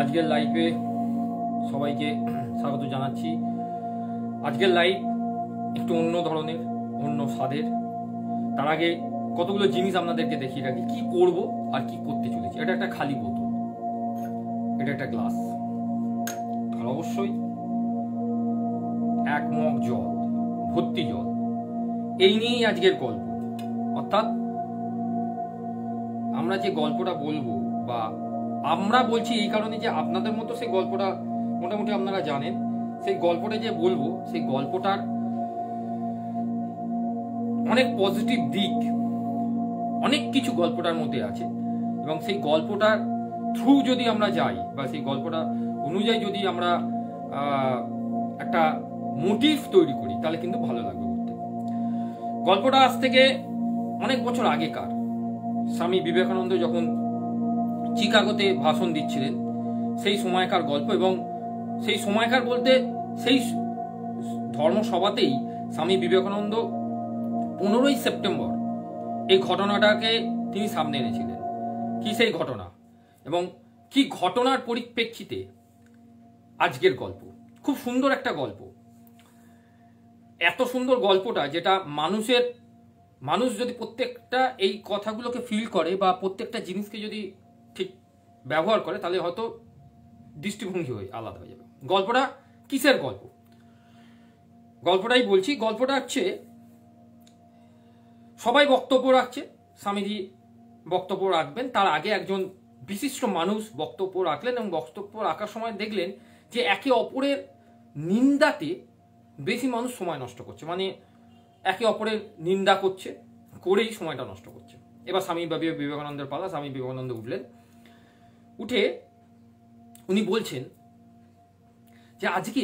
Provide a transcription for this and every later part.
আজকের লাইভে সবাইকে স্বাগত জানাচ্ছি। আজকের লাইভ একটু অন্য ধরনের, অন্য স্বাদের। তার আগে কতগুলো জিনিস আপনাদেরকে দেখিয়ে রাখি, কি করব আর কি করতে চলেছি। এটা একটা খালি বোতল, এটা একটা গ্লাস, আর অবশ্যই এক মগ জল, ভর্তি জল। এই নিয়েই আজকের গল্প। অর্থাৎ আমরা যে গল্পটা বলবো, বা আমরা বলছি এই কারণে যে আপনাদের মতো সেই গল্পটা মোটামুটি আপনারা জানেন। সেই গল্পটা যে বলবো, সেই গল্পটার অনেক পজিটিভ দিক, অনেক কিছু গল্পটার মধ্যে আছে। এবং সেই গল্পটার থ্রু যদি আমরা যাই, বা সেই গল্পটা অনুযায়ী যদি আমরা একটা মোটিভ তৈরি করি, তাহলে কিন্তু ভালো লাগবে করতে। গল্পটা আজ থেকে অনেক বছর আগেকার। স্বামী বিবেকানন্দ যখন চিকাগোতে ভাষণ দিচ্ছিলেন, সেই সময়কার গল্প। এবং সেই সময়কার বলতে সেই ধর্মসভাতেই স্বামী বিবেকানন্দ 15ই সেপ্টেম্বর এই ঘটনাটাকে তিনি সামনে এনেছিলেন। কি সেই ঘটনা এবং কি ঘটনার পরিপ্রেক্ষিতে আজকের গল্প। খুব সুন্দর একটা গল্প। এত সুন্দর গল্পটা, যেটা মানুষ যদি প্রত্যেকটা এই কথাগুলোকে ফিল করে, বা প্রত্যেকটা জিনিসকে যদি ঠিক ব্যবহার করে, তাহলে হয়তো দৃষ্টিভঙ্গি হয়ে আলাদা হয়ে যাবে। গল্পটা কিসের গল্প? গল্পটাই বলছি। গল্পটা হচ্ছে, সবাই বক্তব্য রাখছে, স্বামীজি বক্তব্য রাখবেন। তার আগে একজন বিশিষ্ট মানুষ বক্তব্য রাখলেন, এবং বক্তব্য রাখার সময় দেখলেন যে একে অপরের নিন্দাতে বেশি মানুষ সময় নষ্ট করছে। মানে একে অপরের নিন্দা করছে, করেই সময়টা নষ্ট করছে। এবার স্বামী বিবেকানন্দের পালা। স্বামী বিবেকানন্দ উঠলেন, উঠে উনি বলছেন যে আজকে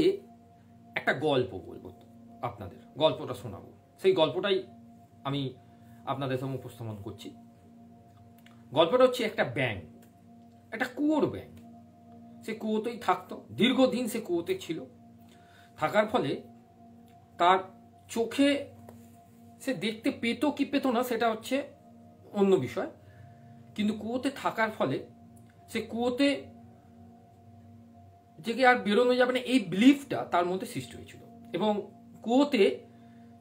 একটা গল্প বলবো আপনাদের, গল্পটা শোনাবো। সেই গল্পটাই আমি আপনাদের সামনে উপস্থাপন করছি। গল্পটা হচ্ছে একটা ব্যাঙ, একটা কুয়োর ব্যাঙ। সে কুয়োতেই থাকতো, দীর্ঘদিন সে কুয়োতে ছিল। থাকার ফলে তার চোখে সে দেখতে পেত কি পেত না, সেটা হচ্ছে অন্য বিষয়। কিন্তু কুয়োতে থাকার ফলে সে কুয়োতে যে আর বেরোনো যাবে না, এই বিলিফটা তার মধ্যে সৃষ্টি হয়েছিল। এবং কুয়োতে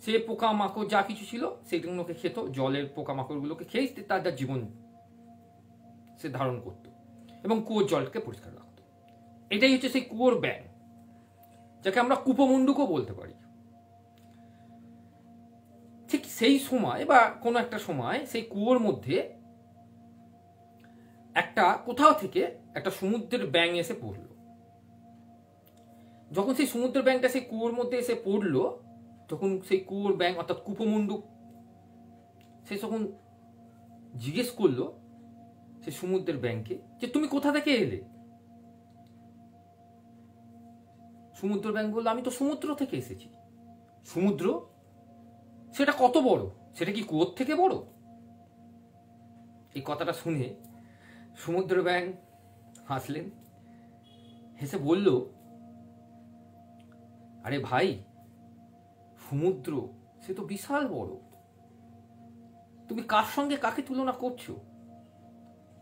সে পোকামাকড় যা কিছু ছিল সেগুলোকে খেত, জলের পোকামাকড়গুলোকে খেয়ে তার জীবন সে ধারণ করত, এবং কুয়োর জলকে পরিষ্কার রাখত। এটাই হচ্ছে সেই কুয়োর ব্যাঙ, যাকে আমরা কূপমণ্ডুকও বলতে পারি। ঠিক সেই সময় বা কোনো একটা সময় সেই কুয়োর মধ্যে একটা কোথাও থেকে একটা সমুদ্রের ব্যাঙ এসে পড়ল। যখন সেই সমুদ্রের ব্যাঙটা সেই কুয়োর মধ্যে এসে পড়লো, তখন সেই কুয়োর ব্যাঙ অর্থাৎ কূপমণ্ডুক সে তখন জিজ্ঞেস করলো সেই সমুদ্রের ব্যাঙকে যে তুমি কোথা থেকে এলে? সমুদ্র ব্যাঙ বললো, আমি তো সমুদ্র থেকে এসেছি। সমুদ্র? সেটা কত বড়? সেটা কি কুয়োর থেকে বড়? এই কথাটা শুনে সমুদ্র ব্যাঙ হাসলেন, হেসে বলল, আরে ভাই, সমুদ্র সে তো বিশাল বড়। তুমি কার সঙ্গে কাকে তুলনা করছো?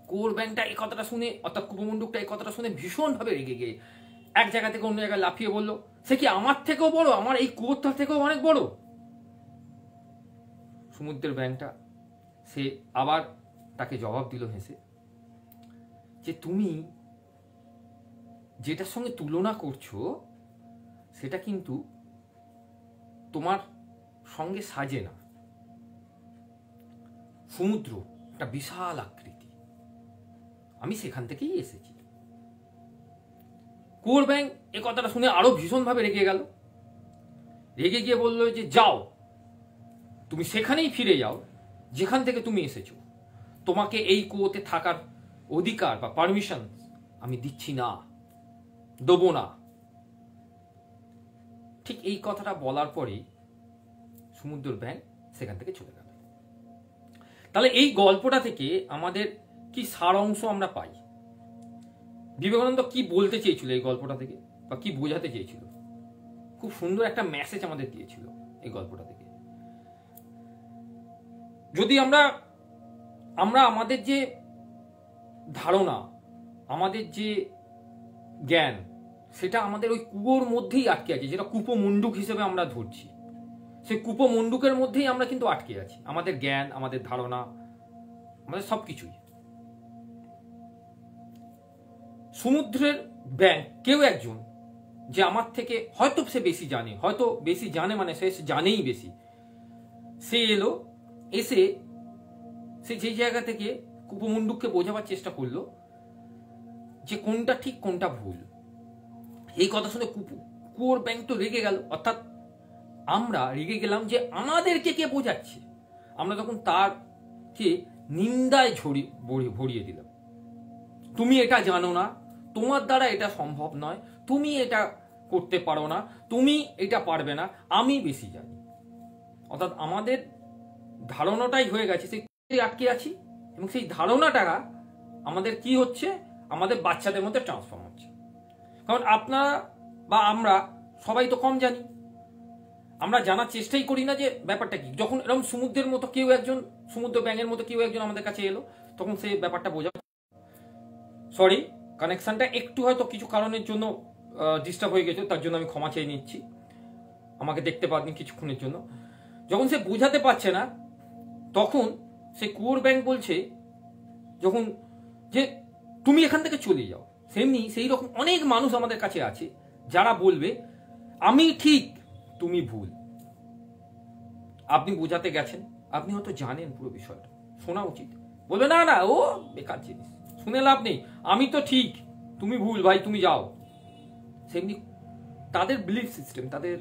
কুয়োর ব্যাঙটা এই কথাটা শুনে, অর্থাৎ কূপমণ্ডুকটা এই কথাটা শুনে ভীষণভাবে রেগে গিয়ে এক জায়গা থেকে অন্য জায়গায় লাফিয়ে বলল, সে কি আমার থেকেও বড়? আমার এই কুয়োরটার থেকেও অনেক বড়। সমুদ্রের ব্যাঙটা সে আবার তাকে জবাব দিল হেসে, যে তুমি যেটার সঙ্গে তুলনা করছো সেটা কিন্তু তোমার সঙ্গে সাজে না। সমুদ্র একটা বিশাল আকৃতি, আমি সেখান থেকেই এসেছি। কুয়োর ব্যাঙ এ কথাটা শুনে আরো ভীষণভাবে রেগে গেল। রেগে গিয়ে বলল যে যাও, তুমি সেখানেই ফিরে যাও যেখান থেকে তুমি এসেছো। তোমাকে এই কুয়োতে থাকার অধিকার বা পারমিশন আমি দিচ্ছি না, দেবো না। ঠিক এই কথাটা বলার পরেই সমুদ্রের ব্যাঙ সেখান থেকে চলে গেল। তাহলে এই গল্পটা থেকে আমাদের কি সার অংশ আমরা পাই? বিবেকানন্দ কি বলতে চেয়েছিল এই গল্পটা থেকে, বা কি বোঝাতে চেয়েছিল? খুব সুন্দর একটা মেসেজ আমাদের দিয়েছিল এই গল্পটা থেকে। যদি আমরা আমাদের যে ধারণা, আমাদের যে জ্ঞান, সেটা আমাদের ওই কুয়োর মধ্যেই আটকে আছে, যেটা কূপমণ্ডুক হিসেবে আমরা ধরছি। সেই কূপমণ্ডুকের মধ্যেই আমরা কিন্তু আটকে আছি, আমাদের জ্ঞান, আমাদের ধারণা, আমাদের সবকিছুই। সমুদ্রের ব্যাঙ কেউ একজন, যে আমার থেকে হয়তো সে বেশি জানে, হয়তো বেশি জানে মানে সে জানেই বেশি, সে এলো, এসে সে যে জায়গা থেকে কূপমণ্ডুককে বোঝাবার চেষ্টা করলো যে কোনটা ঠিক কোনটা ভুল। এই কথা শুনে কুয়োর ব্যাঙ তো রেগে গেল, অর্থাৎ আমরা রেগে গেলাম যে আমাদেরকে কে বোঝাচ্ছে। আমরা তখন তারকে নিন্দায় ভরিয়ে দিলাম। তুমি এটা জানো না, তোমার দ্বারা এটা সম্ভব নয়, তুমি এটা করতে পারো না, তুমি এটা পারবে না, আমি বেশি জানি। অর্থাৎ আমাদের ধারণাটাই হয়ে গেছে, সেই আটকে আছি, এবং সেই ধারণাটা আমাদের কি হচ্ছে, আমাদের বাচ্চাদের মধ্যে ট্রান্সফর্ম হচ্ছে। কারণ আপনারা বা আমরা সবাই তো কম জানি, আমরা জানার চেষ্টাই করি না যে ব্যাপারটা কি। যখন এরকম সমুদ্রের মতো কেউ একজন, সমুদ্র ব্যাঙের মতো কেউ একজন আমাদের কাছে এলো, তখন সেই ব্যাপারটা বোঝা, সরি কানেকশনটা একটু হয়তো কিছু কারণের জন্য ডিস্টার্ব হয়ে গেছে, তার জন্য আমি ক্ষমা চেয়ে নিচ্ছি, আমাকে দেখতে পাননি কিছুক্ষণের জন্য। যখন সে বোঝাতে পারছে না, তখন সে কুয়োর ব্যাঙ বলছে যখন যে তুমি এখান থেকে চলে যাও। সেমনি সেই রকম অনেক মানুষ আমাদের কাছে আছে যারা বলবে আমি ঠিক তুমি ভুল। আপনি বোঝাতে গেছেন, আপনি হয়তো জানেন পুরো বিষয়টা, শোনা উচিত, বলবে না না ও বেকার জিনিস, শুনে লাভ নেই, আমি তো ঠিক তুমি ভুল, ভাই তুমি যাও। সেমনি তাদের বিলিফ সিস্টেম, তাদের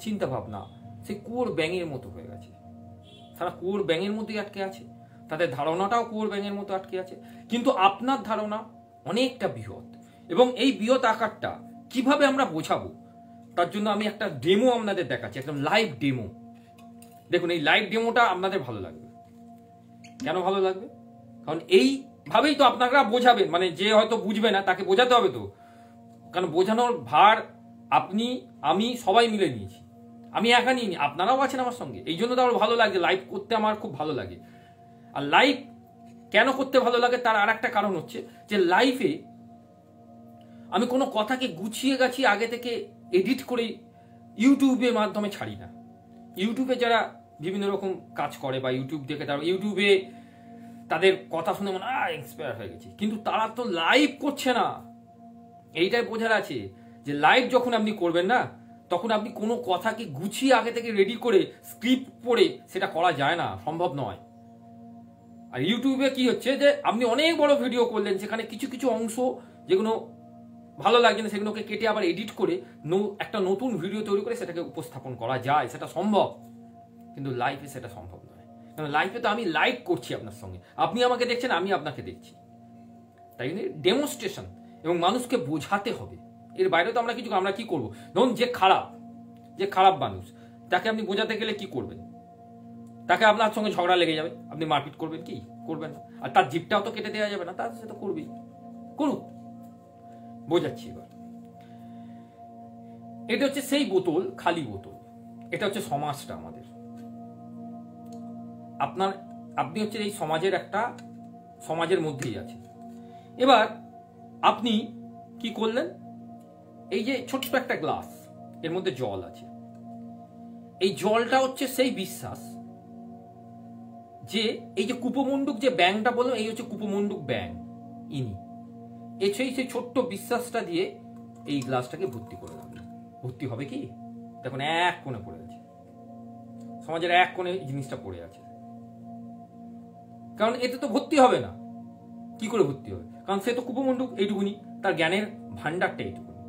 চিন্তা ভাবনা সে কুয়োর ব্যাঙের মতো হয়ে গেছে, তারা কুয়োর ব্যাঙের মধ্যেই আটকে আছে, তাদের ধারণাটাও কুয়োর ব্যাঙের মতো আটকে আছে। কিন্তু আপনার ধারণা অনেকটা বৃহৎ, এবং এই বৃহৎ আকারটা কিভাবে আমরা বোঝাবো, তার জন্য আমি একটা ডেমো আপনাদের দেখাচ্ছি, একদম লাইভ ডেমো। দেখুন, এই লাইভ ডেমোটা আপনাদের ভালো লাগবে। কেন ভালো লাগবে? কারণ এইভাবেই তো আপনারা বোঝাবেন, মানে যে হয়তো বুঝবে না তাকে বোঝাতে হবে তো, কারণ বোঝানোর ভার আপনি আমি সবাই মিলে নিয়েছি, আমি একা নিইনি, আপনারাও আছেন আমার সঙ্গে। এই জন্য তো আমার ভালো লাগে, লাইভ করতে আমার খুব ভালো লাগে। আর লাইভ কেন করতে ভালো লাগে তার আর একটা কারণ হচ্ছে যে লাইভে আমি কোনো কথাকে গুছিয়ে গাছিয়ে আগে থেকে এডিট করে ইউটিউবের মাধ্যমে ছাড়ি না। ইউটিউবে যারা বিভিন্ন রকম কাজ করে বা ইউটিউব দেখে তারা ইউটিউবে তাদের কথা শুনে মনে ইন্সপায়ার হয়ে গেছে, কিন্তু তারা তো লাইভ করছে না। এইটাই বোঝার আছে যে লাইভ যখন আপনি করবেন না, তখন আপনি কোনো কথাকে গুছিয়ে আগে থেকে রেডি করে স্ক্রিপ্ট পড়ে সেটা করা যায় না, সম্ভব নয়। আর ইউটিউবে কি হচ্ছে যে আপনি অনেক বড় ভিডিও করলেন, সেখানে কিছু কিছু অংশ যেগুলো ভালো লাগছে না সেগুলোকে কেটে আবার এডিট করে একটা নতুন ভিডিও তৈরি করে সেটাকে উপস্থাপন করা যায়, সেটা সম্ভব। কিন্তু লাইভে সেটা সম্ভব নয়, কারণ লাইভে তো আমি লাইভ করছি আপনার সঙ্গে, আপনি আমাকে দেখছেন, আমি আপনাকে দেখছি। তাই জন্য ডেমনস্ট্রেশন এবং মানুষকে বোঝাতে হবে, এর বাইরে তো আমরা কিছু, আমরা কি করবো? ধরুন যে খারাপ মানুষ, তাকে আপনি বোঝাতে গেলে কি করবেন? তাকে আপনার সঙ্গে ঝগড়া লেগে যাবে, আপনি মারপিট করবেন কি? করবেন না। আর তার জিভটাও তো কেটে দেওয়া যাবে না, তার সাথে করবেই, করুক। বোঝাচ্ছি এবার, এটা হচ্ছে সেই বোতল, খালি বোতল। এটা হচ্ছে সমাজটা আমাদের। আপনি হচ্ছে এই সমাজের মধ্যেই আছে। এবার আপনি কি করলেন? এই যে ছোট্ট একটা গ্লাস, এর মধ্যে জল আছে, এই জলটা হচ্ছে সেই বিশ্বাস যে এই যে কূপমণ্ডুক যে ব্যাঙটা বললাম, এই হচ্ছে কূপমণ্ডুক ব্যাঙ, ইনি সেই ছোট্ট বিশ্বাসটা দিয়ে এই গ্লাসটাকে ভর্তি করে রাখলো। ভর্তি হবে কি? দেখুন, এক কোণে পড়ে আছে, সমাজের এক কোণে জিনিসটা পড়ে আছে, কারণ এতে তো ভর্তি হবে না। কি করে ভর্তি হবে? কারণ সে তো কূপমণ্ডুক, এইটুকুনি তার জ্ঞানের ভান্ডারটা, এইটুকুনি,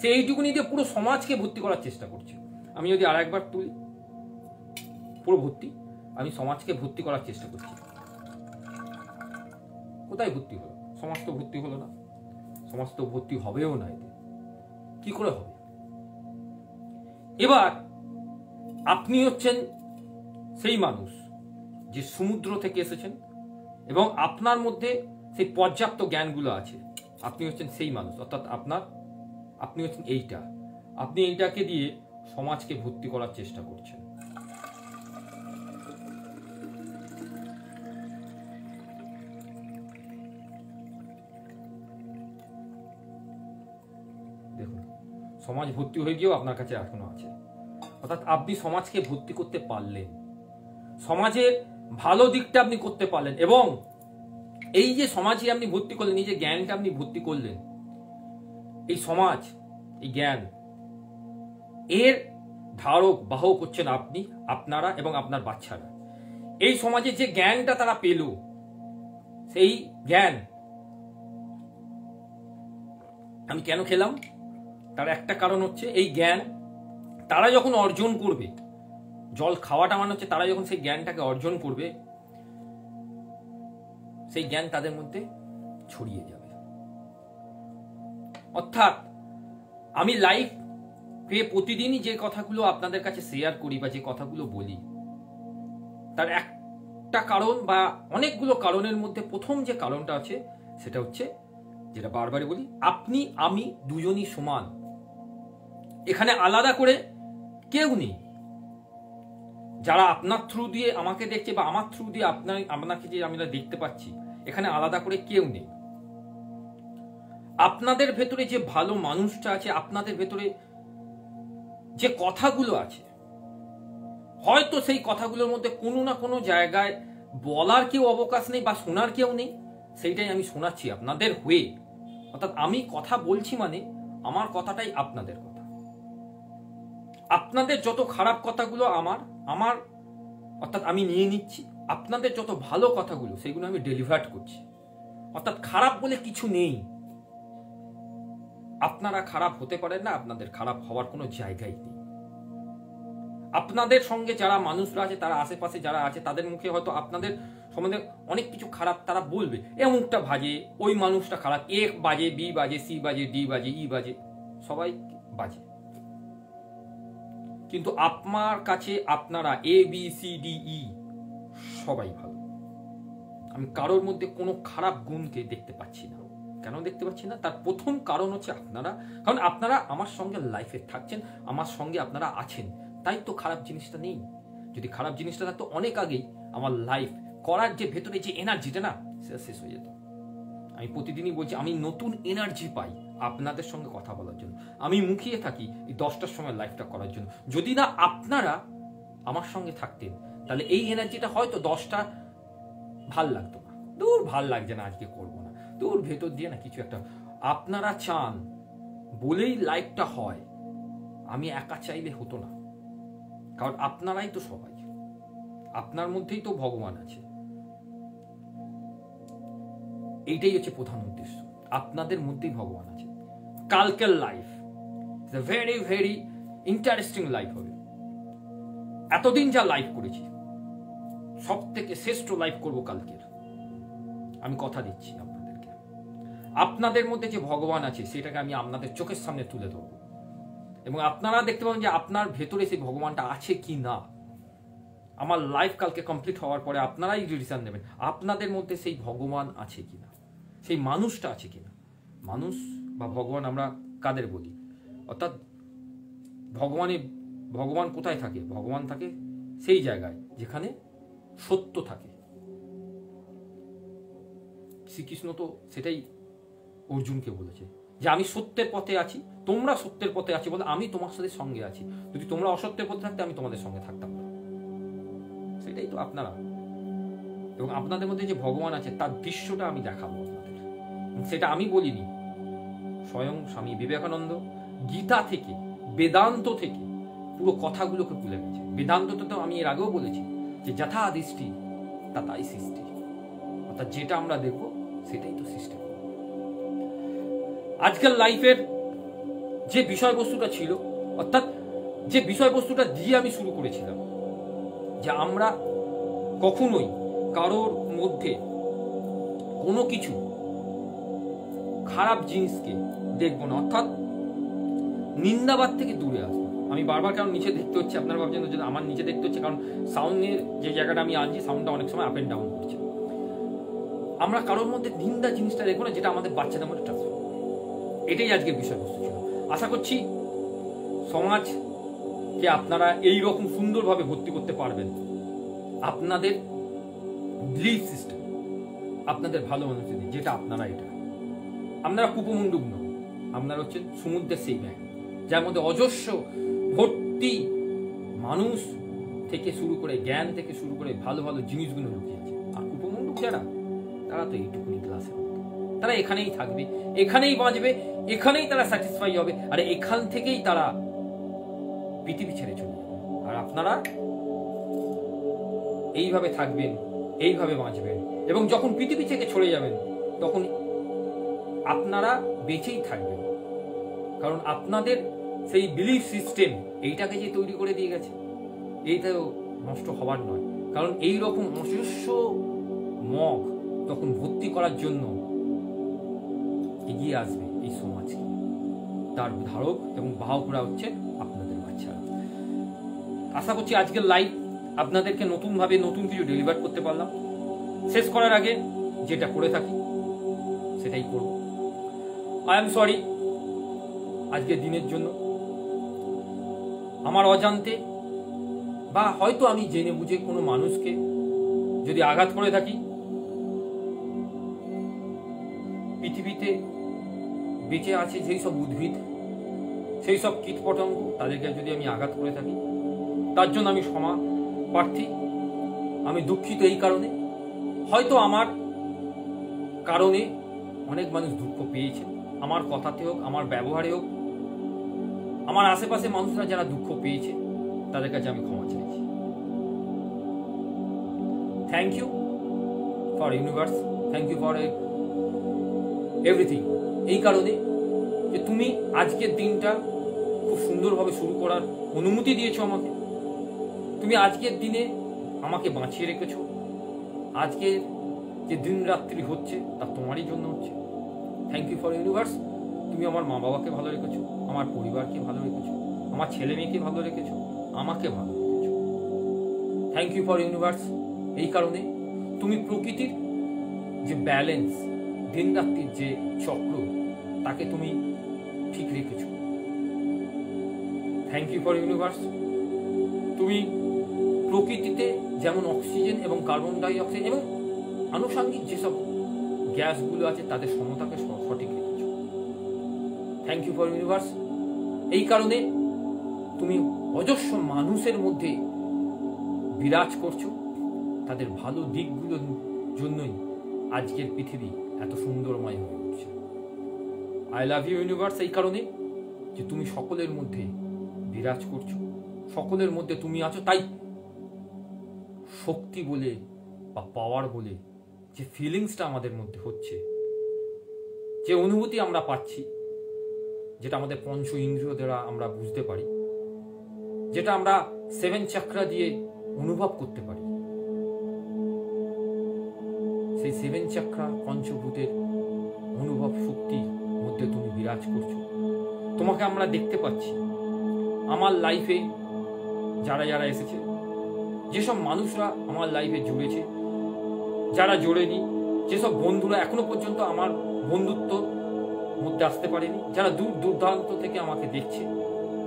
সে এইটুকুনি দিয়ে পুরো সমাজকে ভর্তি করার চেষ্টা করছে। আমি যদি আর একবার তুলি, পুরো ভর্তি, আমি সমাজকে ভর্তি করার চেষ্টা করছি। কোথায় ভর্তি হলো? সমাজ তো ভর্তি হলো না, সমাজ তো ভর্তি হবেও না। এতে কি করে হবে? এবার আপনি হচ্ছেন সেই মানুষ যে সমুদ্র থেকে এসেছেন এবং আপনার মধ্যে সেই পর্যাপ্ত জ্ঞানগুলো আছে। আপনি হচ্ছেন সেই মানুষ, অর্থাৎ আপনি হচ্ছেন এইটা, আপনি এইটাকে দিয়ে সমাজকে ভর্তি করার চেষ্টা করছেন। দেখুন সমাজ ভর্তি হয়ে গিয়েও আপনার কাছে এখনো আছে, অর্থাৎ আপনি সমাজকে ভর্তি করতে পারলেন, সমাজের ভালো দিকটা আপনি করতে পারলেন, এবং এই যে সমাজে আপনি ভর্তি করলেন, এই যে জ্ঞানটা আপনি ভর্তি করলেন, এই সমাজ, এই জ্ঞান, এর ধারক বাহক হচ্ছেন আপনি, আপনারা এবং আপনার বাচ্চারা। এই সমাজে যে জ্ঞানটা তারা পেল, সেই জ্ঞান আমি কেন খেলাম, তার একটা কারণ হচ্ছে এই জ্ঞান তারা যখন অর্জন করবে, জল খাওয়াটা মানে হচ্ছে তারা যখন সেই জ্ঞানটাকে অর্জন করবে, সেই জ্ঞান তাদের মধ্যে ছড়িয়ে যাবে। অর্থাৎ আমি লাইফ প্রতিদিনই যে কথাগুলো আপনাদের কাছে শেয়ার করি বা যে কথাগুলো বলি, তার একটা কারণ বা অনেকগুলো কারণের মধ্যে প্রথম যে কারণটা আছে সেটা হচ্ছে, যেটা বারবারই বলি, আপনি আমি দুজনই সমান, এখানে আলাদা করে কেউ নেই। যারা আপনার থ্রু দিয়ে আমাকে দেখছে বা আমার থ্রু দিয়ে আপনাকে যে আমরা দেখতে পাচ্ছি, এখানে আলাদা করে কেউ নেই। আপনাদের ভেতরে যে ভালো মানুষটা আছে, আপনাদের ভেতরে যে কথাগুলো আছে, হয়তো সেই কথাগুলোর মধ্যে কোনো না কোনো জায়গায় বলার কেউ অবকাশ নেই বা শোনার কেউ নেই, সেইটাই আমি শোনাচ্ছি আপনাদের হয়ে। অর্থাৎ আমি কথা বলছি মানে আমার কথাটাই আপনাদের কথা। আপনাদের যত খারাপ কথাগুলো আমার অর্থাৎ আমি নিয়ে নিচ্ছি, আপনাদের যত ভালো কথাগুলো সেগুলো আমি ডেলিভার করছি। অর্থাৎ খারাপ বলে কিছু নেই, আপনারা খারাপ হতে পারেন না, আপনাদের খারাপ হওয়ার কোনো জায়গাই নেই। আপনাদের সঙ্গে যারা মানুষরা আছে, তারা আশেপাশে যারা আছে, তাদের মুখে হয়তো আপনাদের সম্বন্ধে অনেক কিছু খারাপ তারা বলবে, এমনটা বাজে, ওই মানুষটা খারাপ, এ বাজে, বি বাজে, সি বাজে, ডি বাজে, ই বাজে, সবাই বাজে। কিন্তু আপনার কাছে আপনারা A B C D E সবাই ভালো। আমি কারোর মধ্যে কোনো খারাপ গুণকে দেখতে পাচ্ছি না। কেন দেখতে পাচ্ছি না? তার প্রথম কারণ হচ্ছে আপনারা, কারণ আপনারা আমার সঙ্গে লাইফে থাকছেন, আমার সঙ্গে আপনারা আছেন, তাই তো খারাপ জিনিসটা নেই। যদি খারাপ জিনিসটা থাকতো অনেক আগেই আমার লাইফ করার যে ভেতরে যে এনার্জিটা না, সেটা শেষ হয়ে যেত। আমি প্রতিদিনই বলছি, আমি নতুন এনার্জি পাই আপনাদের সঙ্গে কথা বলার জন্য। আমি মুখিয়ে থাকি এই 10টার সময় লাইফটা করার জন্য। যদি না আপনারা আমার সঙ্গে থাকতেন, তাহলে এই এনার্জিটা হয়তো 10টা ভাল লাগতো না, দূর ভাল লাগছে না, আজকে করবো না, দূর ভেতর দিয়ে না কিছু একটা। আপনারা চান বলেই লাইফটা হয়, আমি একা চাইলে হতো না। কারণ আপনারাই তো সবাই, আপনার মধ্যেই তো ভগবান আছে। এইটাই হচ্ছে প্রধান উদ্দেশ্য, আপনাদের মধ্যেই ভগবান আছে। কালকের life very very interesting life হবে। এতদিন যা লাইফ করেছি, সব থেকে শ্রেষ্ঠ লাইফ করব কালকের, আমি কথা দিচ্ছি আপনাদেরকে। আপনাদের মধ্যে যে ভগবান আছে সেটাকে আমি আপনাদের চোখের সামনে তুলে ধরবো, এবং আপনারা দেখতে পাবেন যে আপনার ভেতরে সেই ভগবানটা আছে কি না। আমার লাইফ কালকে কমপ্লিট হওয়ার পরে আপনারাই ডিসিশন নেবেন আপনাদের মধ্যে সেই ভগবান আছে কিনা, সেই মানুষটা আছে কিনা। মানুষ বা ভগবান আমরা কাদের বলি? অর্থাৎ ভগবান কোথায় থাকে? ভগবান থাকে সেই জায়গায় যেখানে সত্য থাকে। শ্রীকৃষ্ণ তো সেটাই অর্জুনকে বলেছে যে আমি সত্যের পথে আছি, তোমরা সত্যের পথে আছি বলে আমি তোমার সাথে সঙ্গে আছি। যদি তোমরা অসত্যের পথে থাকতে আমি তোমাদের সঙ্গে থাকতাম না। সেটাই তো আপনারা, এবং আপনাদের মধ্যে যে ভগবান আছে তার দৃশ্যটা আমি দেখাবো আপনাদের। সেটা আমি বলিনি, স্বয়ং স্বামী বিবেকানন্দ গীতা থেকে, বেদান্ত থেকে পুরো কথাগুলোকে তুলে গেছে। বেদান্ততে তো আমি এর আগেও বলেছি যে যথা দৃষ্টি তথাই সৃষ্টি, অর্থাৎ যেটা আমরা দেখবো সেটাই তো সৃষ্টি। আজকের লাইফের যে বিষয়বস্তুটা ছিল, অর্থাৎ যে বিষয়বস্তুটা দিয়ে আমি শুরু করেছিলাম, যে আমরা কখনোই কারোর মধ্যে কোনো কিছু খারাপ জিনিসকে দেখবো না, অর্থাৎ নিন্দাবাদ থেকে দূরে আসবো। আমি বারবার কারণ নিচে দেখতে হচ্ছে, আপনারা ভাবছেন যে আমার নিচে দেখতে হচ্ছে কারণ সাউন্ডের যে জায়গাটা আমি আনছি, সাউন্ডটা অনেক সময় আপ এন্ড ডাউন করছে। আমরা কারোর মধ্যে নিন্দা জিনিসটা দেখবো না, যেটা আমাদের বাচ্চাদের মধ্যে ট্রান্সফার। এটাই আজকের বিষয়বস্তু ছিল। আশা করছি সমাজকে আপনারা এইরকম সুন্দরভাবে ভর্তি করতে পারবেন। আপনাদের বিলিফ সিস্টেম, আপনাদের ভালো মানুষদের, যেটা আপনারা, এটা আপনারা কুপমুন্ডুক নন, আপনারা হচ্ছেন সমুদ্রের সেই ব্যাগ, যার মধ্যে অজস্র ভর্তি মানুষ থেকে শুরু করে, জ্ঞান থেকে শুরু করে ভালো ভালো জিনিসগুলো লুকিয়ে আছে। আর উপমণ্ডক যারা, তারা তো এইটুকুনি ক্লাসের মতো, তারা এখানেই থাকবে, এখানেই বাঁচবে, এখানেই তারা স্যাটিসফাই হবে, আর এখান থেকেই তারা পৃথিবী ছেড়ে চলে যাবে। আর আপনারা এইভাবে থাকবেন, এইভাবে বাঁচবেন, এবং যখন পৃথিবী থেকে চলে যাবেন তখন আপনারা বেঁচেই থাকবেন, কারণ আপনাদের সেই বিলিফ সিস্টেম এইটাকে যে তৈরি করে দিয়ে গেছে, এইটাও নষ্ট হবার নয়। কারণ এই রকম অজস্র মগ তখন ভর্তি করার জন্য এগিয়ে আসবে এই সমাজকে, তার ধারক এবং বাহকরা হচ্ছে আপনাদের বাচ্চারা। আশা করছি আজকের লাইভ আপনাদেরকে নতুনভাবে নতুন কিছু ডেলিভার করতে পারলাম। শেষ করার আগে যেটা করে থাকি সেটাই করব। আই এম সরি আজকের দিনের জন্য। আমার অজান্তে বা হয়তো আমি জেনে বুঝে কোনো মানুষকে যদি আঘাত করে থাকি, পৃথিবীতে বেঁচে আছে যেই সব উদ্ভিদ, সেই সব কীটপতঙ্গ, তাদেরকে যদি আমি আঘাত করে থাকি, তার জন্য আমি ক্ষমা প্রার্থী। আমি দুঃখিত এই কারণে, হয়তো আমার কারণে অনেক মানুষ দুঃখ পেয়েছে, আমার কথাতে হোক, আমার ব্যবহারে হোক, আমার আশেপাশে মানুষরা যারা দুঃখ পেয়েছে তাদের কাছে আমি ক্ষমা চাইছি। Thank you for universe, thank you for everything. এই কারণে যে তুমি আজকের দিনটা খুব সুন্দরভাবে শুরু করার অনুমতি দিয়েছো আমাকে। তুমি আজকের দিনে আমাকে বাঁচিয়ে রেখেছো। আজকের যে দিন রাত্রি হচ্ছে তা তোমারই জন্য হচ্ছে। Thank you for universe. তুমি আমার মা বাবাকে ভালো রেখেছো, আমার পরিবারকে ভালো রেখেছো, আমার ছেলে মেয়েকে ভালো রেখেছো, আমাকে ভালো রেখেছো। Thank you for universe. এই কারণে তুমি প্রকৃতির যে ব্যালেন্স, দিন রাত্রির যে চক্র, তাকে তুমি ঠিক রেখেছো। Thank you for universe. তুমি প্রকৃতিতে যেমন অক্সিজেন এবং কার্বন ডাই অক্সাইড এবং আনুষঙ্গিক যেসব গ্যাসগুলো আছে তাদের সমতাকে সঠিক রেখেছো। Thank you for universe. এই কারণে তুমি অজস্র মানুষের মধ্যে বিরাজ করছো, তাদের ভালো দিকগুলোর জন্যই আজকের পৃথিবী এত সুন্দরময় হয়ে উঠছে। I love you universe. এই কারণে যে তুমি সকলের মধ্যে বিরাজ করছো, সকলের মধ্যে তুমি আছো, তাই শক্তি বলে বা পাওয়ার বলে যে ফিলিংসটা আমাদের মধ্যে হচ্ছে, যে অনুভূতি আমরা পাচ্ছি, যেটা আমাদের পঞ্চ ইন্দ্রিয় দ্বারা আমরা বুঝতে পারি, যেটা আমরা 7 চাকরা দিয়ে অনুভব করতে পারি, সেই 7 চাকরা পঞ্চভূতের অনুভব শক্তির মধ্যে তুমি বিরাজ করছো। তোমাকে আমরা দেখতে পাচ্ছি। আমার লাইফে যারা যারা এসেছে, যেসব মানুষরা আমার লাইফে জুড়েছে, যারা জোড়েনি, যেসব বন্ধুরা এখনো পর্যন্ত আমার বন্ধুত্ব মধ্যে আসতে পারেনি, যারা দূর দূরান্ত থেকে আমাকে দেখছে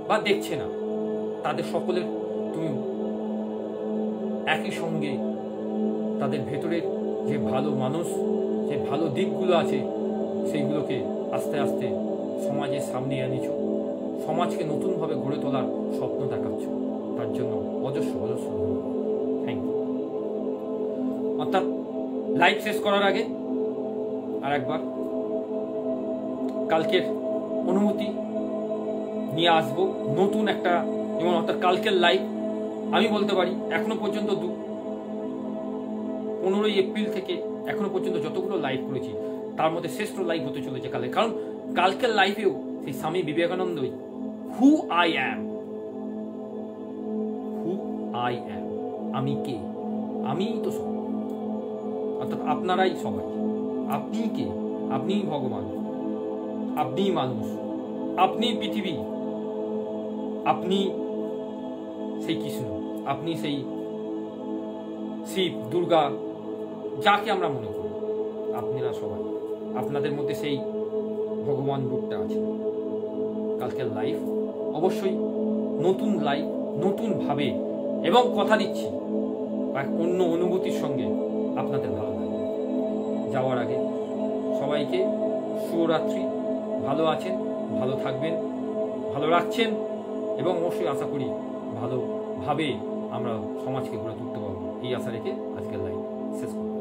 বা দেখছে না, তাদের সকলের তুমি একই সঙ্গে তাদের ভেতরের যে ভালো মানুষ, যে ভালো দিকগুলো আছে, সেইগুলোকে আস্তে আস্তে সমাজের সামনে এনেছো, সমাজকে নতুনভাবে গড়ে তোলার স্বপ্ন দেখাচ্ছ। তার জন্য অজস্র অজস্র থ্যাংক ইউ। অর্থাৎ লাইভ শেষ করার আগে আর একবার কালকের অনুভূতি নিয়ে আসবো নতুন একটা, যেমন অর্থাৎ কালকের লাইভ আমি বলতে পারি এখনো পর্যন্ত 15ই এপ্রিল থেকে এখনো পর্যন্ত যতগুলো লাইভ করেছি তার মধ্যে শ্রেষ্ঠ লাইভ হতে চলেছে কালকে। কারণ কালকের লাইভেও সেই স্বামী বিবেকানন্দই হু আই অ্যাম, আমি কে, আমিই তো সব, অর্থাৎ আপনারাই সবাই। আপনি কে? আপনিই ভগবান, আপনিই মানুষ, আপনিই পৃথিবী, আপনি সেই কৃষ্ণ, আপনি সেই শিব, দুর্গা, যাকে আমরা মনে করি, আপনারা সবাই, আপনাদের মধ্যে সেই ভগবান রূপটা আছে। কালকের লাইভ অবশ্যই নতুন লাইভ, নতুন ভাবে, এবং কথা দিচ্ছি অন্য অনুভূতির সঙ্গে আপনাদের ভালো লাগবে। যাওয়ার আগে সবাইকে শুভরাত্রি, ভালো আছেন, ভালো থাকবেন, ভালো রাখছেন এবং অবশ্যই আশা করি ভালোভাবে আমরা সমাজকে গড়ে তুলতে পারবো, এই আশা রেখে আজকের লাইভ শেষ করব।